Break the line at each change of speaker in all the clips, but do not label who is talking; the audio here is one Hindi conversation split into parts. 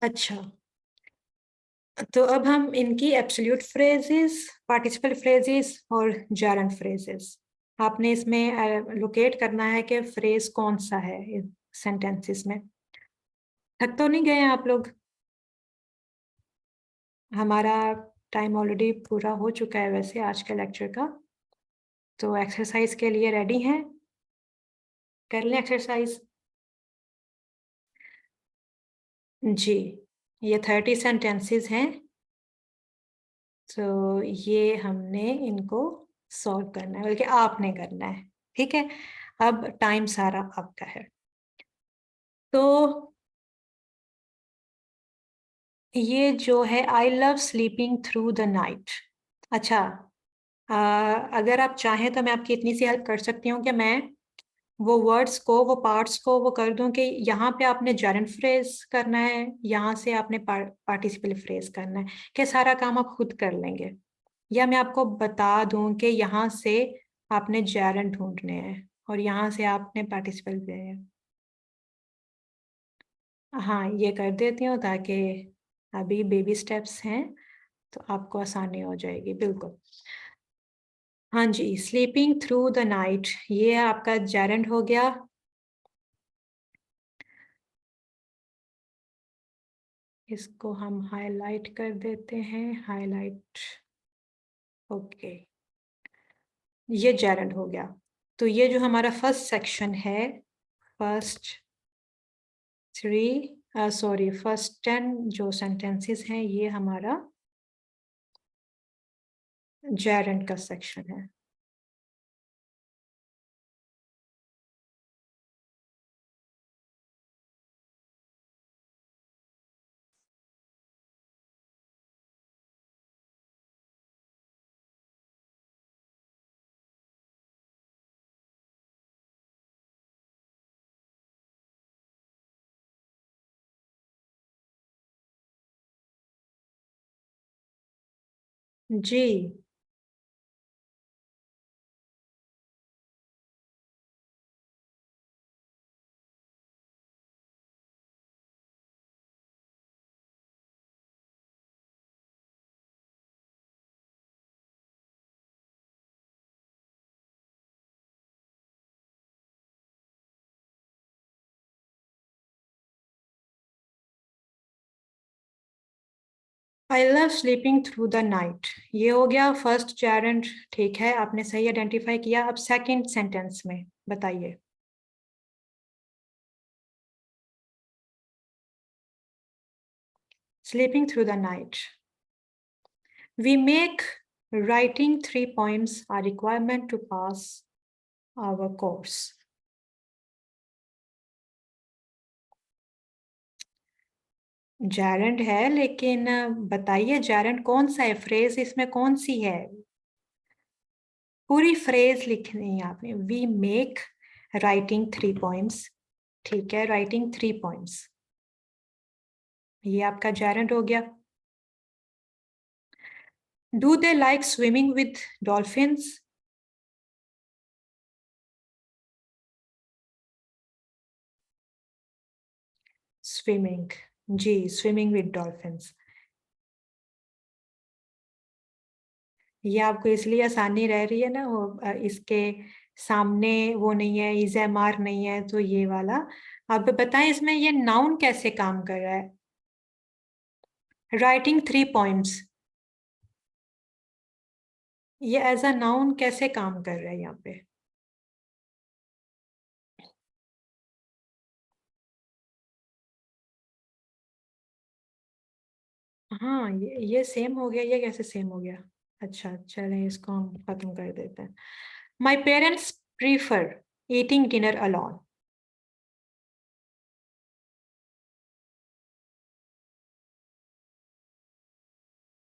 अच्छा, तो अब हम इनकी एब्सोल्यूट फ्रेजेस, पार्टिसिपल फ्रेजेस और जर्नड फ्रेजेस, आपने इसमें लोकेट करना है कि फ्रेज कौन सा है सेंटेंसेस में। थक तो नहीं गए आप लोग? हमारा टाइम ऑलरेडी पूरा हो चुका है वैसे आज के लेक्चर का, तो एक्सरसाइज के लिए रेडी हैं? कर लें एक्सरसाइज? जी, ये 30 सेंटेंसेस हैं, तो ये हमने इनको सॉल्व करना है, बल्कि आपने करना है। ठीक है, अब टाइम सारा आपका है। तो ये जो है, आई love sleeping through the night. अच्छा, अगर आप चाहें तो मैं आपकी इतनी सी हेल्प कर सकती हूँ कि मैं वो वर्ड्स को, वो पार्ट्स को वो कर दूं कि यहाँ पे आपने जर्नड फ्रेज करना है, यहाँ से आपने पार्टिसिपल फ्रेज करना है, कि सारा काम आप खुद कर लेंगे, या मैं आपको बता दूं कि यहाँ से आपने जर्नड ढूंढने हैं और यहाँ से आपने पार्टिसिपल देने हैं। हाँ, ये कर देती हूँ ताकि अभी बेबी स्टेप्स हैं तो आपको आसानी हो जाएगी। बिल्कुल, हाँ जी, स्लीपिंग थ्रू द नाइट, ये आपका जर्नड हो गया। इसको हम हाईलाइट कर देते हैं, हाईलाइट। ओके, ये जर्नड हो गया। तो ये जो हमारा फर्स्ट सेक्शन है, फर्स्ट फर्स्ट 10 जो सेंटेंसेस हैं, ये हमारा जर्नड का सेक्शन है। जी, I love sleeping through the night, ये हो गया फर्स्ट जर्नड। ठीक है, आपने सही आइडेंटिफाई किया। अब सेकंड सेंटेंस में बताइए। Sleeping through the night. We make writing 3 poems a requirement to pass our course. जैरेंट है, लेकिन बताइए जैरेंट कौन सा है, फ्रेज इसमें कौन सी है? पूरी फ्रेज लिखनी है आपने। We make writing 3 poems। ठीक है, राइटिंग 3 poems, ये आपका जैरेंट हो गया। Do they like swimming with dolphins? Swimming, जी, स्विमिंग विद डॉल्फिन्स। ये आपको इसलिए आसानी रह रही है ना, वो इसके सामने वो नहीं है, इज़ेमार नहीं है, तो ये वाला। अब बताएं इसमें ये नाउन कैसे काम कर रहा है? राइटिंग 3 poems, ये एज अ नाउन कैसे काम कर रहा है यहाँ पे? हाँ, ये सेम हो गया, ये कैसे सेम हो गया? अच्छा, चलें इसको हम खत्म कर देते हैं। My parents prefer eating dinner alone.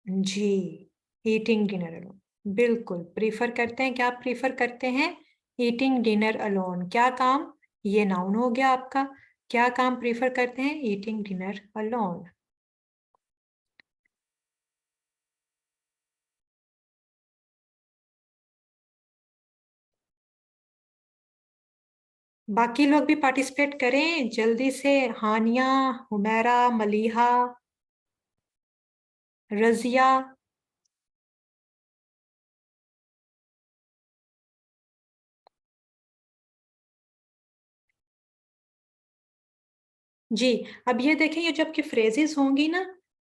जी, ईटिंग डिनर अलोन, बिल्कुल प्रीफर करते हैं। क्या प्रीफर करते हैं? Eating dinner alone. क्या काम? ये नाउन हो गया आपका। क्या काम प्रीफर करते हैं? Eating dinner alone. बाकी लोग भी पार्टिसिपेट करें जल्दी से। हानिया, हुमैरा, मलीहा, रजिया। जी। अब ये देखें, ये जब की फ्रेजेस होंगी ना,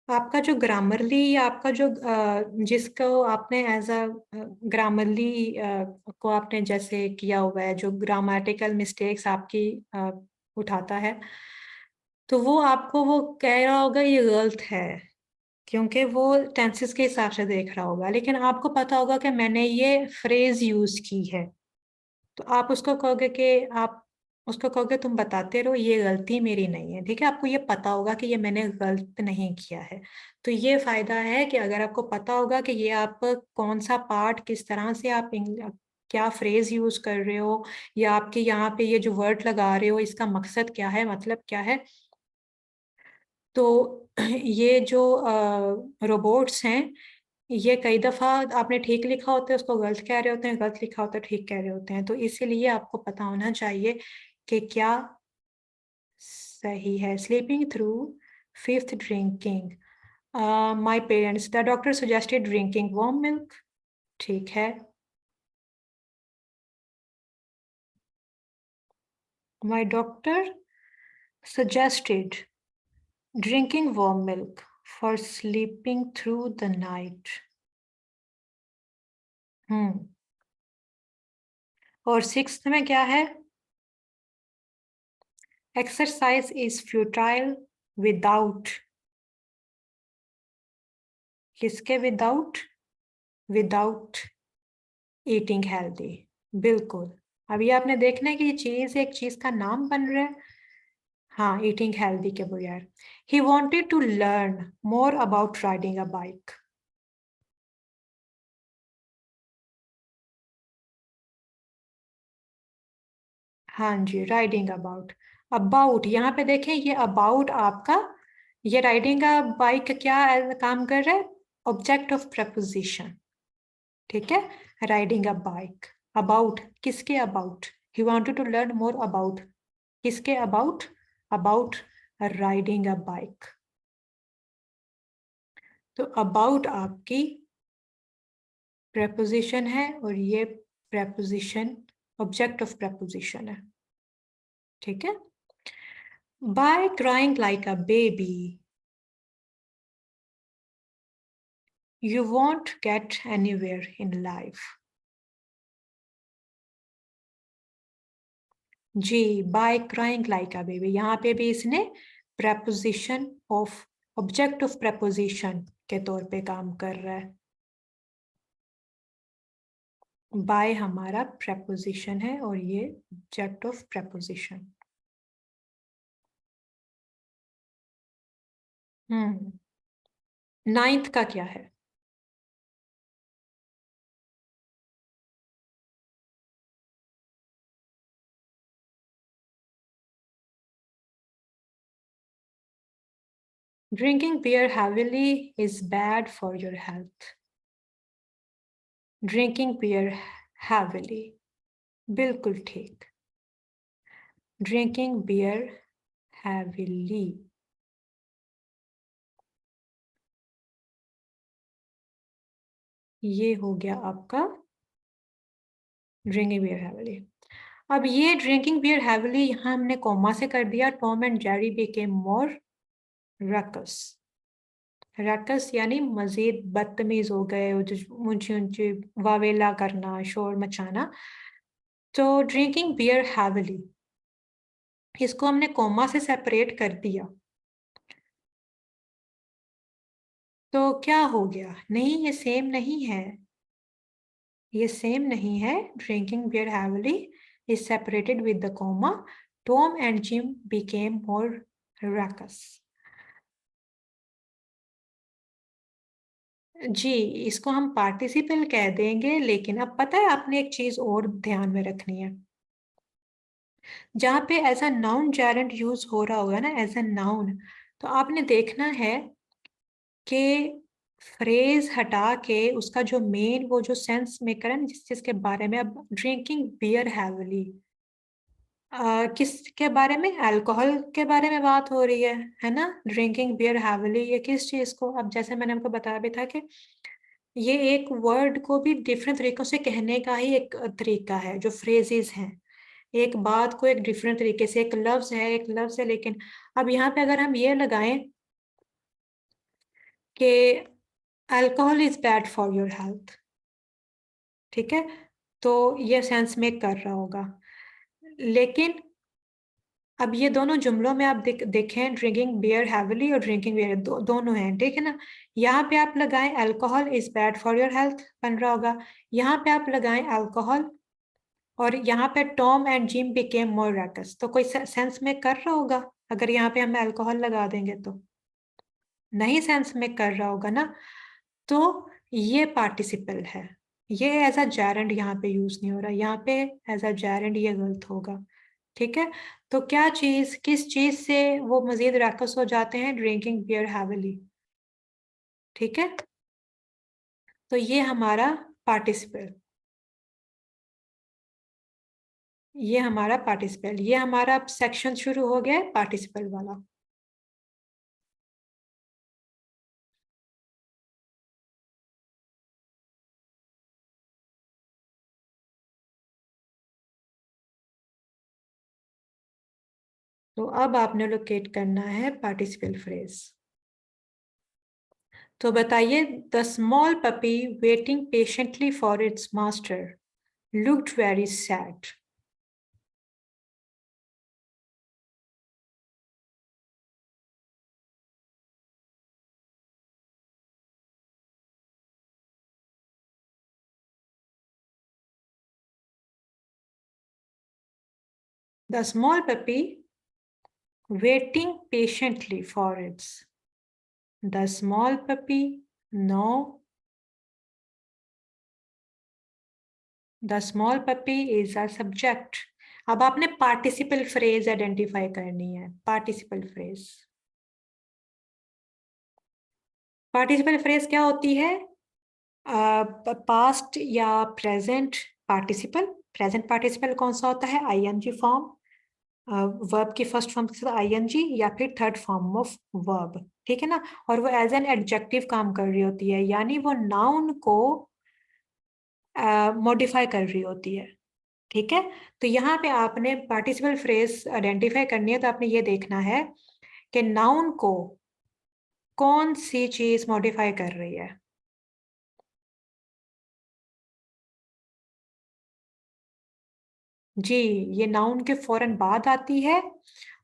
आपका जो ग्रामरली, आपका जो जिसको आपने एज अ ग्रामरली को आपने जैसे किया हुआ है, जो ग्रामेटिकल मिस्टेक्स आपकी उठाता है, तो वो आपको वो कह रहा होगा ये गलत है, क्योंकि वो टेंसेस के हिसाब से देख रहा होगा। लेकिन आपको पता होगा कि मैंने ये फ्रेज यूज की है, तो आप उसको कहोगे कि आप उसको कहोगे तुम बताते रहो, ये गलती मेरी नहीं है। ठीक है, आपको ये पता होगा कि ये मैंने गलत नहीं किया है। तो ये फायदा है कि अगर आपको पता होगा कि ये आप कौन सा पार्ट, किस तरह से आप क्या फ्रेज यूज कर रहे हो, या आपके यहाँ पे ये जो वर्ड लगा रहे हो इसका मकसद क्या है, मतलब क्या है। तो ये जो रोबोट्स हैं, ये कई दफा आपने ठीक लिखा होता है उसको गलत कह रहे होते हैं, गलत लिखा होता है ठीक कह रहे होते हैं। तो इसीलिए आपको पता होना चाहिए कि क्या सही है। Sleeping through, fifth, drinking. My parents, the doctor suggested drinking warm milk. ठीक है। My doctor suggested drinking warm milk for sleeping through the night. Hmm. और सिक्स्थ में क्या है? Exercise is futile without. किसके विदाउट? Without eating healthy. बिल्कुल। अभी आपने देखना है कि ये चीज एक चीज का नाम बन रहा है। हाँ, ईटिंग हेल्दी के बगैर। He wanted to learn more about riding a bike. हाँ जी, राइडिंग अबाउट। अबाउट, यहाँ पे देखें, ये अबाउट आपका, ये राइडिंग अ बाइक क्या काम कर रहा है? Object of preposition. ठीक है। राइडिंग अ बाइक, अबाउट किसके about? He wanted to learn more about किसके about? About riding a bike. तो अबाउट आपकी प्रपोजिशन है, और ये प्रपोजिशन ऑब्जेक्ट ऑफ प्रपोजिशन है। ठीक है। By crying like a baby you won't get anywhere in life. जी, by crying like a baby, यहाँ पे भी इसने preposition of, object of preposition के तौर पे काम कर रहा है। बाय हमारा प्रपोजिशन है और ये ऑब्जेक्ट ऑफ प्रपोजिशन। नाइन्थ का क्या है? Drinking beer heavily is bad for your health. Drinking beer heavily, बिल्कुल ठीक। ड्रिंकिंग बियर हैविली, ये हो गया आपका ड्रिंकिंग बियर हैविली। अब ये ड्रिंकिंग बियर हैविली यहाँ हमने कॉमा से कर दिया। Tom and Jerry became more ruckus. Ruckus यानी मजीद बदतमीज हो गए, वो जो ऊंची ऊंची वावेला करना, शोर मचाना। तो ड्रिंकिंग बियर हैविली, इसको हमने कॉमा से सेपरेट कर दिया, तो क्या हो गया? नहीं, ये सेम नहीं है, ये सेम नहीं है। Drinking beer heavily is separated with the comma. Tom and Jim became more raucous. जी, इसको हम पार्टिसिपल कह देंगे, लेकिन अब पता है आपने एक चीज और ध्यान में रखनी है। जहाँ पे as a noun gerund use हो रहा होगा ना, एज अ नाउन, तो आपने देखना है कि फ्रेज हटा के उसका जो मेन वो जो सेंस मेकर है ना, जिस चीज के बारे में, अब ड्रिंकिंग बियर हैवली, किसके बारे में? अल्कोहल के बारे में बात हो रही है ना? ड्रिंकिंग बियर हैविली, ये किस चीज को? अब जैसे मैंने आपको बताया भी था कि ये एक वर्ड को भी डिफरेंट तरीकों से कहने का ही एक तरीका है, जो फ्रेजेस हैं। एक बात को एक डिफरेंट तरीके से, एक लफ्ज है, लेकिन अब यहाँ पे अगर हम ये लगाएं कि alcohol is bad for your health, ठीक है, तो ये सेंस मेक कर रहा होगा। लेकिन अब ये दोनों जुमलों में आप देखें, ड्रिंकिंग बियर हैविली और ड्रिंकिंग बियर दोनों हैं, ठीक है ना? यहाँ पे आप लगाएं alcohol is bad for your health, बन रहा होगा। यहाँ पे आप लगाएं अल्कोहल, और यहाँ पे Tom and Jim became more racks, तो कोई सेंस में कर रहा होगा अगर यहाँ पे हम अल्कोहल लगा देंगे तो? नहीं सेंस में कर रहा होगा ना। तो ये पार्टिसिपल है, ये एज अ जैरेंड यहाँ पे यूज नहीं हो रहा, यहाँ पे एज अ जैरेंड ये गलत होगा, ठीक है? तो क्या चीज, किस चीज से वो मजीद रैकस हो जाते हैं? ड्रिंकिंग बियर हैविली, ठीक है? तो ये हमारा पार्टिसिपल, ये हमारा सेक्शन शुरू हो गया है पार्टिसिपल वाला। तो अब आपने लोकेट करना है पार्टिसिपल फ्रेज। तो बताइए, the small puppy waiting patiently for its master looked very sad. The small puppy waiting patiently for its. The small puppy, no. The small puppy is a subject. अब आपने पार्टिसिपल फ्रेज आइडेंटिफाई करनी है, पार्टिसिपल फ्रेज। पार्टिसिपल फ्रेज क्या होती है? पास्ट या प्रेजेंट पार्टिसिपल। प्रेजेंट पार्टिसिपल कौन सा होता है? आईएनजी फॉर्म, वर्ब की फर्स्ट फॉर्म के साथ आईएनजी, या फिर थर्ड फॉर्म ऑफ वर्ब, ठीक है ना? और वो एज एन एडजेक्टिव काम कर रही होती है, यानी वो नाउन को मॉडिफाई कर रही होती है, ठीक है? तो यहाँ पे आपने पार्टिसिपल फ्रेज आइडेंटिफाई करनी है, तो आपने ये देखना है कि नाउन को कौन सी चीज मॉडिफाई कर रही है। जी, ये नाउन के फौरन बाद आती है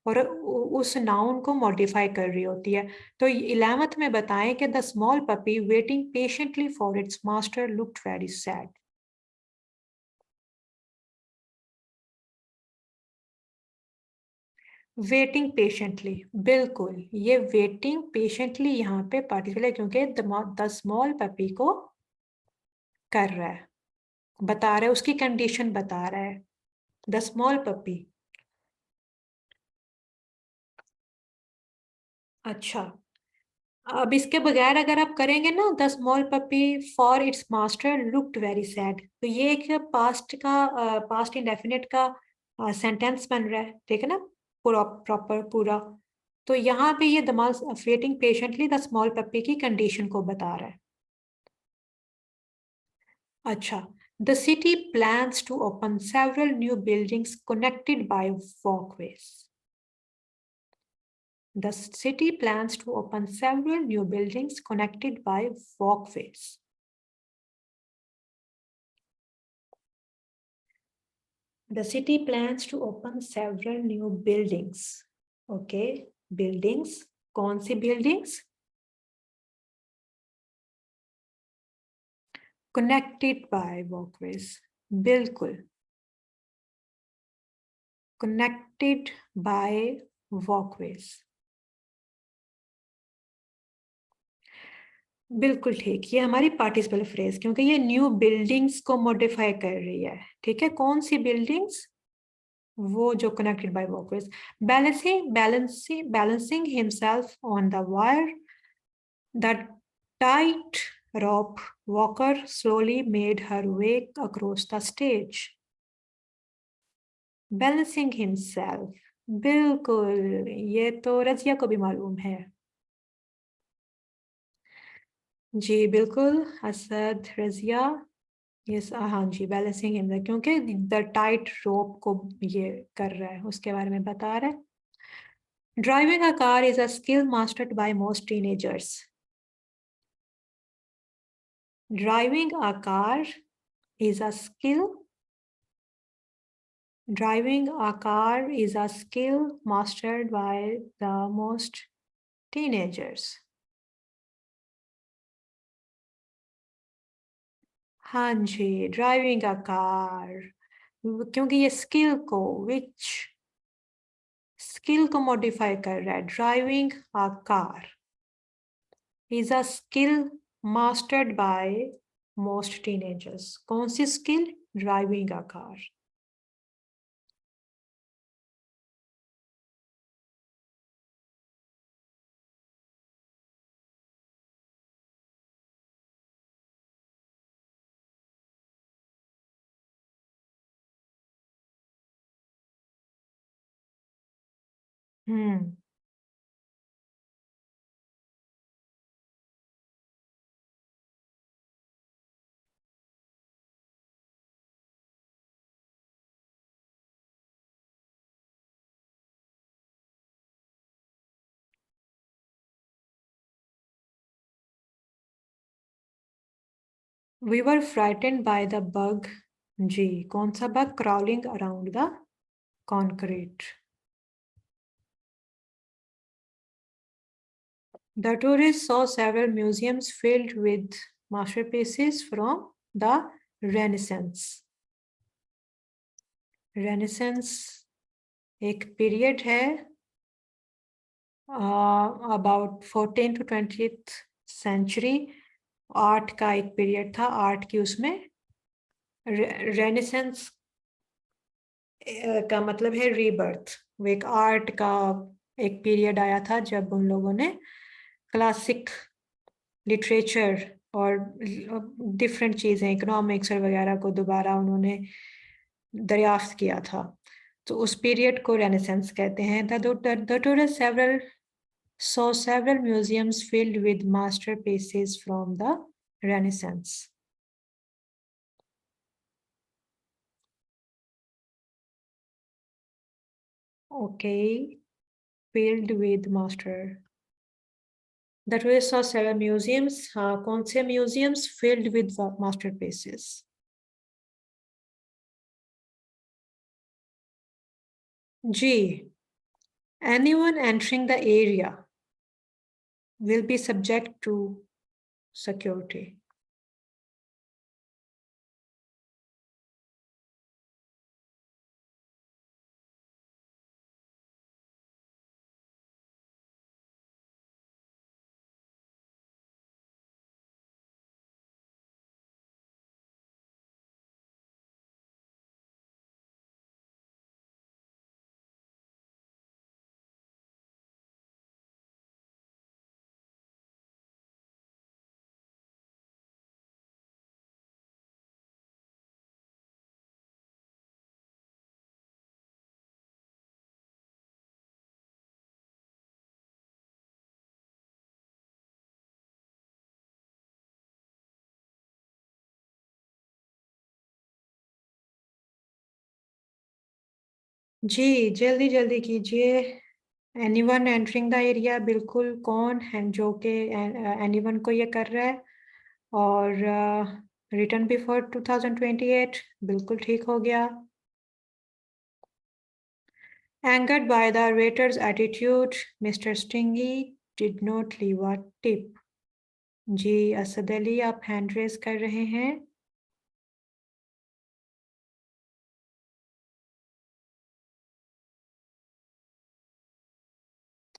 और उस नाउन को मॉडिफाई कर रही होती है। तो 11th में बताएं कि the small puppy waiting patiently for its master looked very sad. Waiting patiently, बिल्कुल, ये वेटिंग पेशेंटली यहाँ पे पार्टिसिपल है, क्योंकि द स्मॉल पपी को कर रहा है, बता रहा है, उसकी कंडीशन बता रहा है, द स्मॉल पपी। अच्छा, अब इसके बगैर अगर आप करेंगे ना, the small puppy for its master looked very sad, तो ये एक पास्ट का, पास्ट इंडेफिनिट का सेंटेंस बन रहा है, ठीक है ना? पूरा प्रॉपर पूरा। तो यहाँ पे ये the waiting patiently the small puppy की कंडीशन को बता रहा है। अच्छा, the city plans to open several new buildings connected by walkways. The city plans to open several new buildings connected by walkways. The city plans to open several new buildings. Okay, buildings. कौन सी buildings? Connected by walkways. बिल्कुल. Connected by walkways. बिल्कुल ठीक, ये हमारी पार्टिसिपल फ्रेज, क्योंकि ये न्यू बिल्डिंग्स को मॉडिफाई कर रही है, ठीक है? कौन सी बिल्डिंग्स? वो जो connected by walkways. Balancing himself on the wire, the tight rope walker slowly made her way across the stage. Balancing himself, बिल्कुल, ये तो रजिया को भी मालूम है। जी बिल्कुल, असद, रजिया, यस, हाँ जी, बैलेंसिंग हिमसेल्फ, क्योंकि द टाइट रोप को ये कर रहा है, उसके बारे में बता रहा है। Driving a car is a skill mastered by most teenagers. Driving a car is a skill. Driving a car is a skill mastered by the most teenagers. हाँ जी, ड्राइविंग अ कार, क्योंकि ये स्किल को मॉडिफाई कर रहा है। Driving a car is a skill mastered by most teenagers. कौन सी स्किल? Driving a car. हम्म। We were frightened by the bug. जी, कौन सा bug? Crawling around the concrete. The tourists saw several museums filled with masterpieces from the Renaissance. Renaissance एक पीरियड है, about 14 to 20th century. Art का एक पीरियड था, आर्ट की उसमें रेनेसेंस का मतलब है रीबर्थ। वो एक आर्ट का एक पीरियड आया था जब उन लोगों ने क्लासिक लिटरेचर और डिफरेंट चीज़ें, इकोनॉमिक्स और वगैरह को दोबारा उन्होंने दरियाफ्त किया था। तो उस पीरियड को रेनेसेंस कहते हैं। The tourist several saw several museums filled with masterpieces from the Renaissance. Okay, filled with master. The tourists saw several museums. हाँ, कौन से museums filled with masterpieces? G. Anyone entering the area will be subject to security. जी जल्दी जल्दी कीजिए। एनीवन एंटरिंग द एरिया, बिल्कुल, कौन है जो कि एनीवन को ये कर रहा है? और रिटर्न बिफोर 2028, बिल्कुल ठीक हो गया। Angered by the waiter's attitude, mister stingy did not leave a tip. जी असद अली, आप हैंड रेस कर रहे हैं।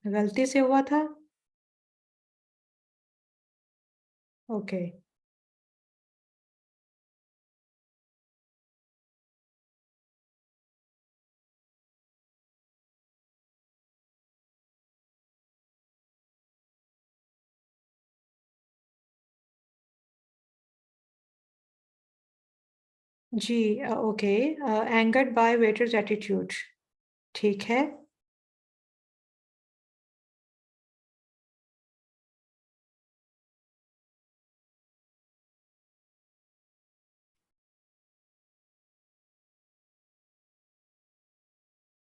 गलती से हुआ था। ओके। जी okay. Angered by waiter's attitude, ठीक है।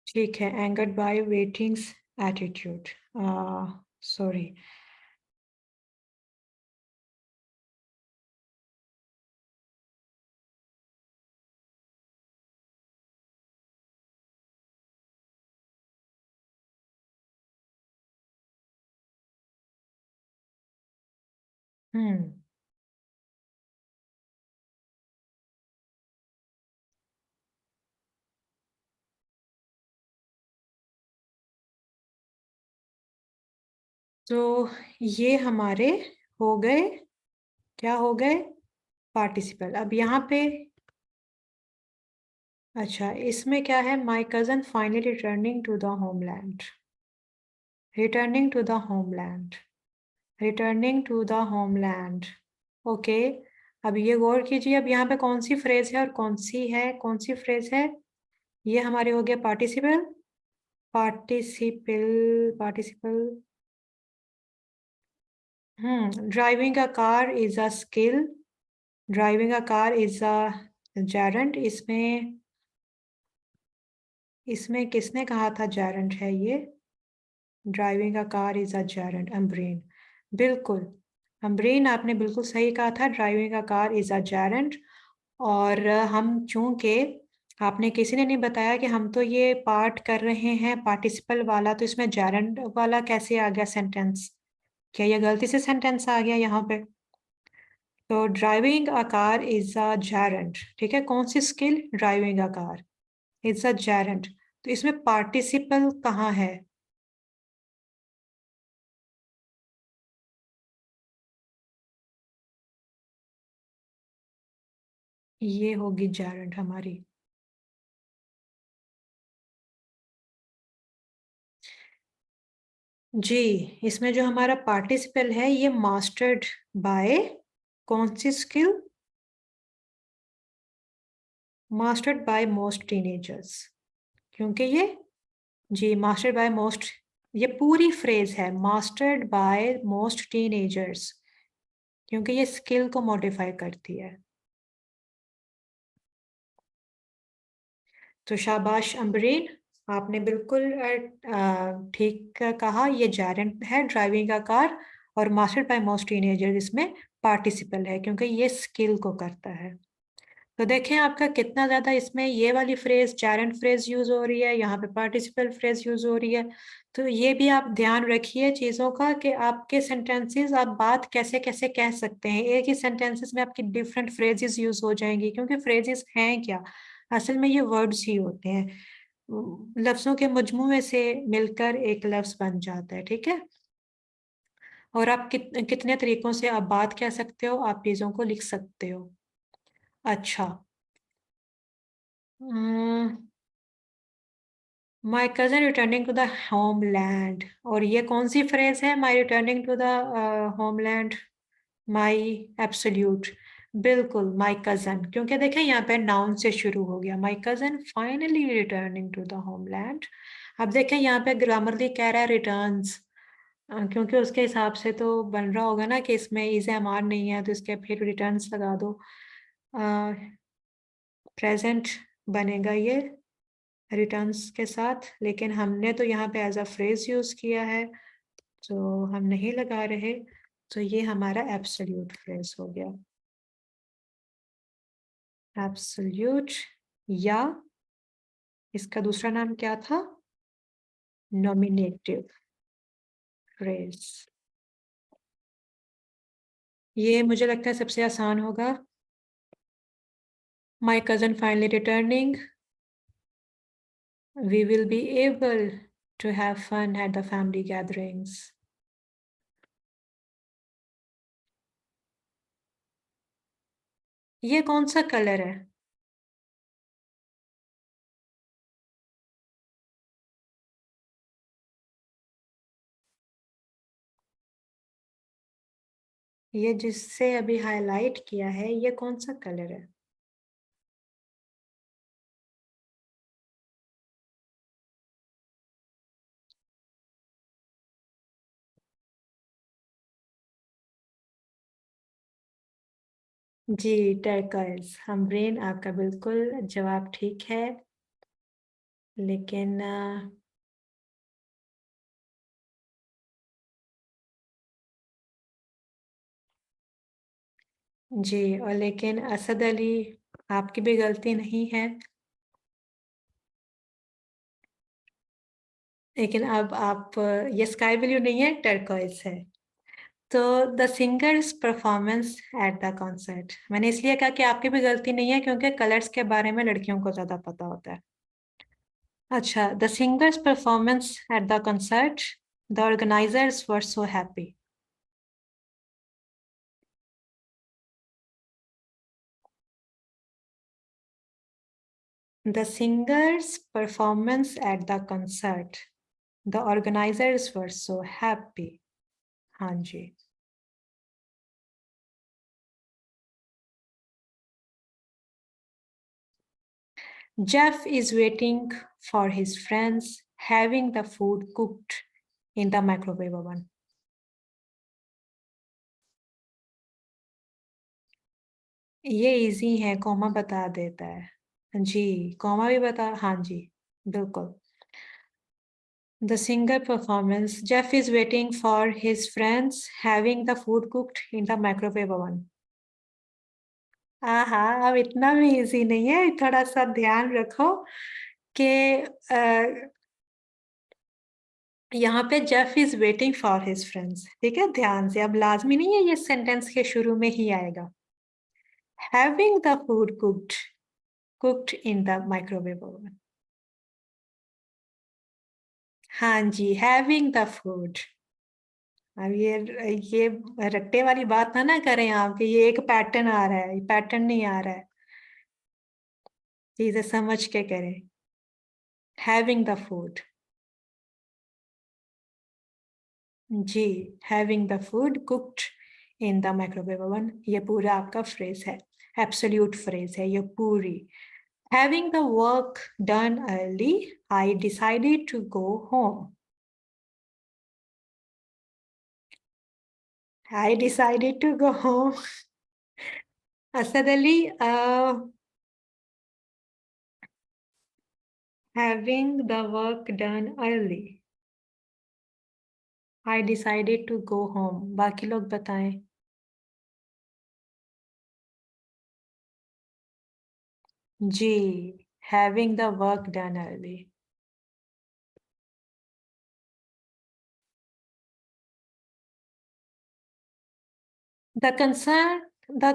ठीक है, angered by waitings attitude, sorry. हम्म। तो ये हमारे हो गए, क्या हो गए, पार्टिसिपल। अब यहाँ पे, अच्छा इसमें क्या है, my cousin finally returning to the homeland, returning to the homeland, returning to the homeland. Okay. अब ये गौर कीजिए, अब यहाँ पे कौन सी फ्रेज है और कौन सी है, कौन सी फ्रेज है। ये हमारे हो गया participle, participle, participle. Driving a car is a skill, driving a car is a gerund. इसमें, इसमें किसने कहा था जैरेंट है ये, driving a car is a gerund, Ambreen. बिल्कुल, अम्ब्रेन आपने बिल्कुल सही कहा था, driving a car is a gerund. और हम चूंकि आपने किसी ने नहीं बताया कि हम तो ये पार्ट कर रहे हैं पार्टिसिपल वाला, तो इसमें जैरेंट वाला कैसे आ गया सेंटेंस, क्या ये गलती से सेंटेंस आ गया यहाँ पे। तो driving a car is a gerund, ठीक है, कौन सी skill, driving a car is a gerund. तो इसमें पार्टिसिपल कहाँ है, ये होगी जैरेंट हमारी। जी, इसमें जो हमारा पार्टिसिपल है ये मास्टर्ड बाय, कौन सी skill, mastered by most teenagers, क्योंकि ये, जी मास्टर्ड बाय मोस्ट, ये पूरी फ्रेज है मास्टर्ड बाय मोस्ट टीनेजर्स, क्योंकि ये स्किल को मॉडिफाई करती है। तो शाबाश अम्बरीन, आपने बिल्कुल ठीक कहा, ये जैरेंट है ड्राइविंग का कार, और मास्टर्ड बाय मोस्ट टीनेजर्स इसमें पार्टिसिपल है क्योंकि ये स्किल को करता है। तो देखें आपका कितना ज्यादा इसमें ये वाली फ्रेज जैरेंट फ्रेज यूज हो रही है, यहाँ पे पार्टिसिपल फ्रेज यूज हो रही है। तो ये भी आप ध्यान रखिए चीजों का कि आपके सेंटेंसेस आप बात कैसे कैसे कह सकते हैं, एक ही सेंटेंसेस में आपकी डिफरेंट फ्रेजेस यूज हो जाएंगी, क्योंकि फ्रेजेस हैं क्या, असल में ये वर्ड्स ही होते हैं, लफ्जों के मजमूए से मिलकर एक लफ्ज बन जाता है, ठीक है। और आप कितने तरीकों से आप बात कह सकते हो, आप चीजों को लिख सकते हो। अच्छा, my cousin returning to the homeland, और ये कौन सी फ्रेज है, my returning to the homeland, my absolute, बिल्कुल माई कजन, क्योंकि देखें यहाँ पे नाउन से शुरू हो गया, my cousin finally returning to the homeland. अब देखें यहाँ पे ग्रामरली कह रहा है रिटर्न्स, क्योंकि उसके हिसाब से तो बन रहा होगा ना कि इसमें इज एम आर नहीं है, तो इसके फिर रिटर्न्स लगा दो, प्रेजेंट बनेगा ये रिटर्न्स के साथ, लेकिन हमने तो यहाँ पे एज अ फ्रेज यूज किया है, तो हम नहीं लगा रहे, तो ये हमारा एब्सोल्यूट फ्रेज हो गया, एब्सोल्यूट। या इसका दूसरा नाम क्या था, नॉमिनेटिव फ्रेज। ये मुझे लगता है सबसे आसान होगा, my cousin finally returning, we will be able to have fun at the family gatherings. ये कौन सा कलर है, ये जिससे अभी हाईलाइट किया है ये कौन सा कलर है, जी, टर्कोइज। हम ब्रेन, आपका बिल्कुल जवाब ठीक है, लेकिन जी, और लेकिन असद अली, आपकी भी गलती नहीं है, लेकिन अब आप, ये स्काई ब्लू नहीं है, टर्कोइज है। तो the singer's performance at the concert, मैंने इसलिए कहा कि आपकी भी गलती नहीं है क्योंकि कलर्स के बारे में लड़कियों को ज्यादा पता होता है। अच्छा, the singer's performance at the concert, the organisers were so happy. The singer's performance at the concert, the organisers were so happy. हाँ जी। Jeff is waiting for his friends, having the food cooked in the microwave oven. ये इजी है, कॉमा बता देता है जी। कॉमा भी बता, हाँ जी, बिल्कुल। The singer performance, Jeff is waiting for his friends, having the food cooked in the microwave oven. हाँ, अब इतना भी इजी नहीं है, थोड़ा सा ध्यान रखो कि यहाँ पे Jeff is waiting for his friends, ठीक है, ध्यान से। अब लाजमी नहीं है ये सेंटेंस के शुरू में ही आएगा। Having the food cooked in the microwave oven. हाँ जी, हैविंग द फूड। अब ये रट्टे वाली बात ना ना करें आप कि ये एक पैटर्न आ रहा है, ये पैटर्न नहीं आ रहा है, चीजें समझ के करें। हैविंग द फूड, जी, having the food cooked in the microwave oven, ये पूरा आपका फ्रेज है, एब्सोल्यूट फ्रेज है ये पूरी। Having the work done early, I decided to go home. I decided to go home. Asad Ali, having the work done early, I decided to go home. बाकी लोग बताएं। जी, having the work done early. The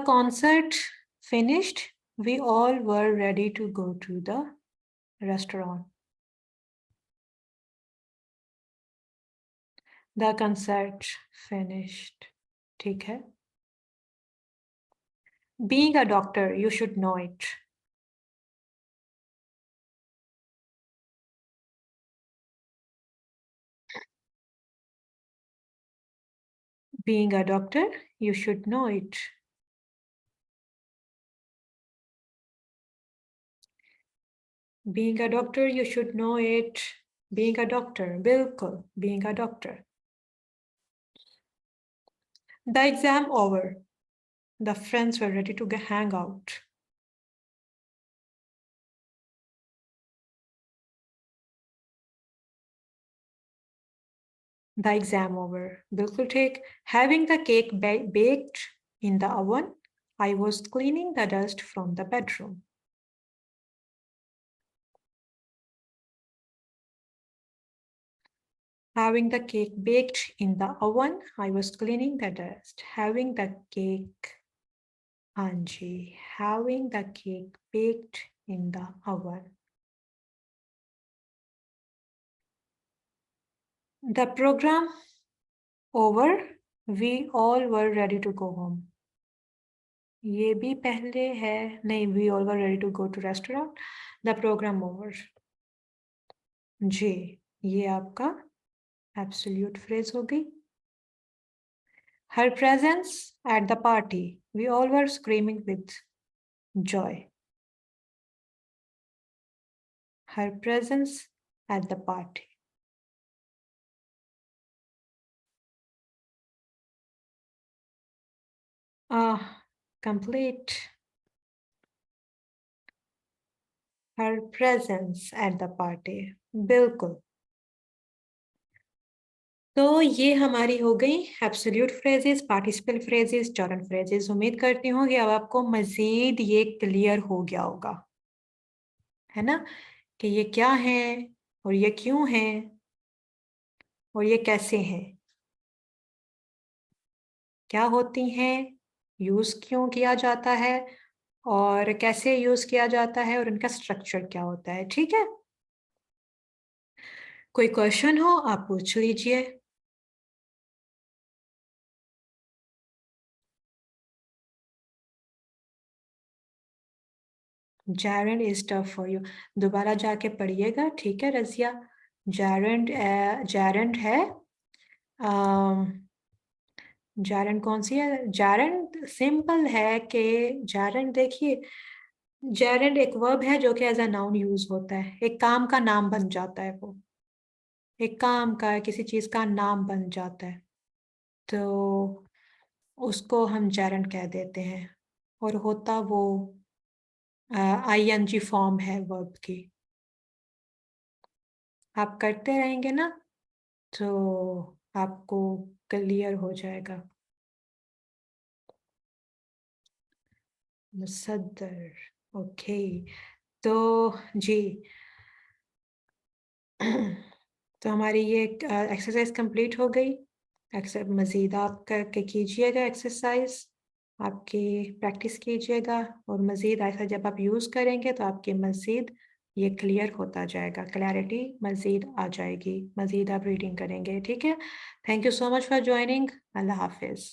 concert finished. We all were ready to go to the restaurant. The concert finished. ठीक है। Being a doctor, you should know it. Being a doctor, you should know it. Being a doctor, you should know it. Being a doctor, bilkul, being a doctor. The exam over. The friends were ready to hang out. The exam over. Bilkul take. Having the cake baked in the oven, I was cleaning the dust from the bedroom. Having the cake baked in the oven, I was cleaning the dust. Having the cake, Anji, having the cake baked in the oven. The program over, we all were ready to go home. ये भी पहले है, नहीं, we all were ready to go to restaurant. The program over. जी, ये आपका absolute phrase हो गई. Her presence at the party, we all were screaming with joy. Her presence at the party. complete her presence at the party। बिल्कुल। तो ये हमारी हो गई absolute phrases, participle phrases, gerund phrases. उम्मीद करती हूँ कि अब आपको मजीद ये क्लियर हो गया होगा, है ना, कि ये क्या है और ये क्यों है और ये कैसे हैं, क्या होती हैं, यूज क्यों किया जाता है और कैसे यूज किया जाता है और इनका स्ट्रक्चर क्या होता है। ठीक है, कोई क्वेश्चन हो आप पूछ लीजिए। जैरेंट इज टफ फॉर यू, दोबारा जाके पढ़िएगा, ठीक है रजिया। जैरेंट, जैरेंट है, जैरेंट कौन सी है? जैरेंट सिंपल है कि जैरेंट, देखिए जेरेंट एक वर्ब है जो कि एज अ नाउन यूज होता है, एक काम का नाम बन जाता है वो, एक काम का, किसी चीज का नाम बन जाता है, तो उसको हम जेरेंट कह देते हैं। और होता वो आईएनजी फॉर्म है वर्ब की। आप करते रहेंगे ना तो आपको क्लियर हो जाएगा। मुसद्दर, ओके। तो जी तो हमारी ये एक्सरसाइज कंप्लीट हो गई। मज़ीद आप करके कीजिएगा एक्सरसाइज, आपकी प्रैक्टिस कीजिएगा, और मज़ीद ऐसा जब आप यूज़ करेंगे तो आपकी मज़ीद ये क्लियर होता जाएगा, क्लैरिटी मज़ीद आ जाएगी, मज़ीद आप रीडिंग करेंगे। ठीक है, thank you so much for joining. अल्लाह हाफिज़।